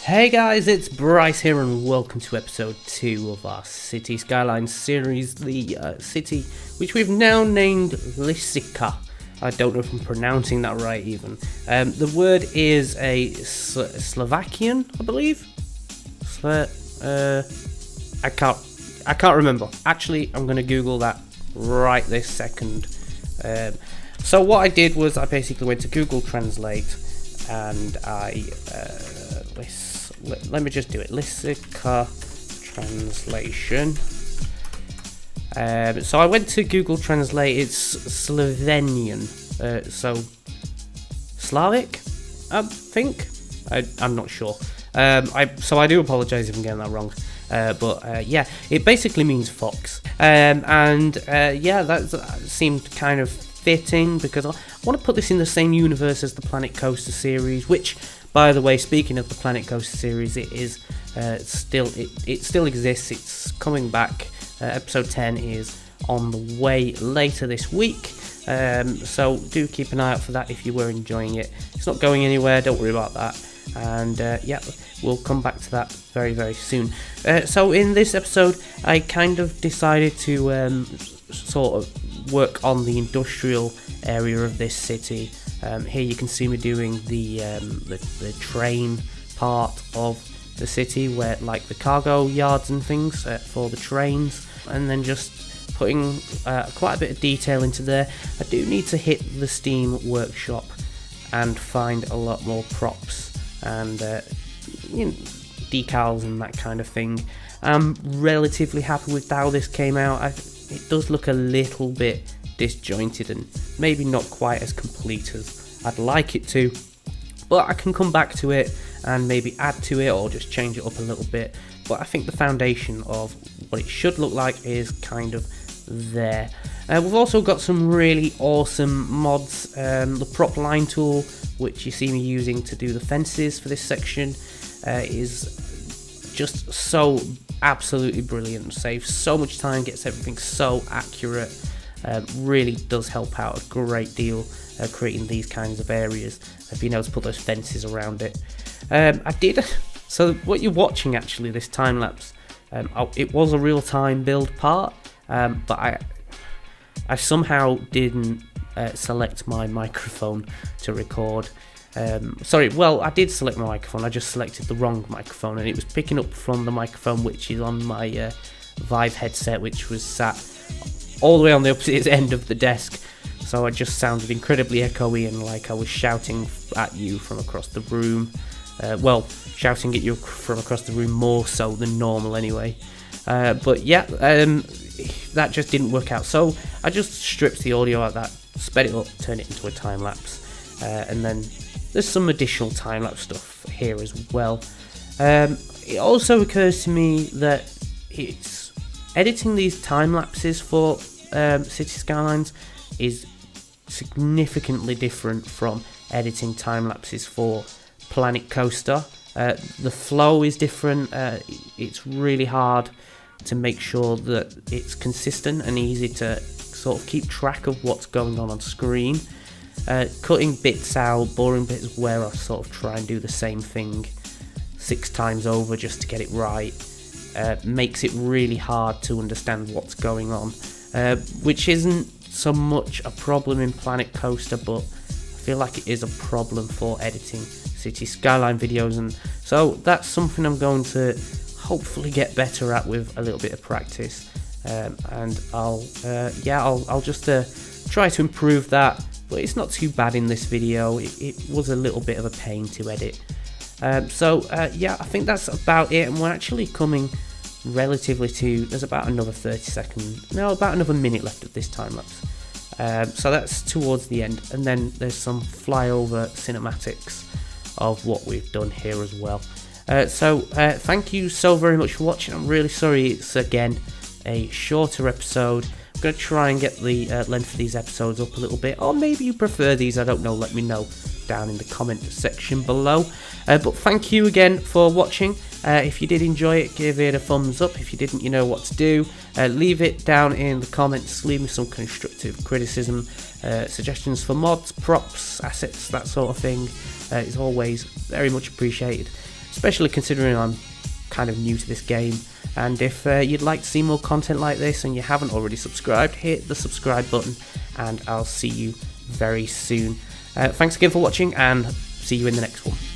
Hey guys, it's Bryce here and welcome to episode 2 of our City Skylines series, the city which we've now named Lisica. I don't know if I'm pronouncing that right even. The word is a Slovakian, I believe? I can't remember. Actually, I'm going to Google that right this second. So what I did was I basically went to Google Translate and I... let me just do it. Lisica translation. So I went to Google Translate. It's Slovenian. So Slavic, I think. I'm not sure. So I do apologise if I'm getting that wrong. But yeah, it basically means fox. Yeah, that seemed kind of fitting because I want to put this in the same universe as the Planet Coaster series, which, by the way, speaking of the Planet Coaster series, it is it still exists. It's coming back. Episode 10 is on the way later this week. So do keep an eye out for that if you were enjoying it. It's not going anywhere. Don't worry about that. And yeah, we'll come back to that very, very soon. So in this episode, I kind of decided to sort of work on the industrial area of this city. Here you can see me doing the train part of the city, where like the cargo yards and things for the trains, and then just putting quite a bit of detail into there. I do need to hit the Steam workshop and find a lot more props and decals and that kind of thing. I'm relatively happy with how this came out. It does look a little bit disjointed and maybe not quite as complete as I'd like it to, but I can come back to it and maybe add to it or just change it up a little bit. But I think the foundation of what it should look like is kind of there. We've also got some really awesome mods. The prop line tool, which you see me using to do the fences for this section, is just so absolutely brilliant. Saves so much time, gets everything so accurate. Really does help out a great deal creating these kinds of areas, being able to put those fences around it. I did, so what you're watching actually, this time lapse, it was a real time build part, but I somehow didn't select my microphone to record. I did select my microphone, I just selected the wrong microphone, and it was picking up from the microphone which is on my Vive headset, which was sat all the way on the opposite end of the desk. So I just sounded incredibly echoey and like I was shouting at you from across the room. Shouting at you from across the room more so than normal anyway. But yeah, that just didn't work out. So I just stripped the audio out of that, sped it up, turned it into a time lapse, and then there's some additional time lapse stuff here as well. It also occurs to me that it's editing these time lapses for City Skylines is significantly different from editing time lapses for Planet Coaster. The flow is different. It's really hard to make sure that it's consistent and easy to sort of keep track of what's going on screen. Cutting bits out, boring bits where I sort of try and do the same thing 6 times over just to get it right, makes it really hard to understand what's going on, which isn't so much a problem in Planet Coaster, but I feel like it is a problem for editing City Skyline videos, and so that's something I'm going to hopefully get better at with a little bit of practice, and I'll just try to improve that. But it's not too bad in this video. It was a little bit of a pain to edit. Yeah, I think that's about it, and we're actually coming relatively to, there's about another about another minute left of this time lapse. So that's towards the end, and then there's some flyover cinematics of what we've done here as well. Thank you so very much for watching. I'm really sorry it's again a shorter episode. I'm going to try and get the length of these episodes up a little bit, or maybe you prefer these, I don't know, let me know down in the comment section below. But thank you again for watching. If you did enjoy it, give it a thumbs up. If you didn't, you know what to do. Leave it down in the comments. Leave me some constructive criticism, suggestions for mods, props, assets, that sort of thing. It's always very much appreciated. especially considering I'm kind of new to this game. And if you'd like to see more content like this and you haven't already subscribed, hit the subscribe button, and I'll see you very soon. Thanks again for watching, and see you in the next one.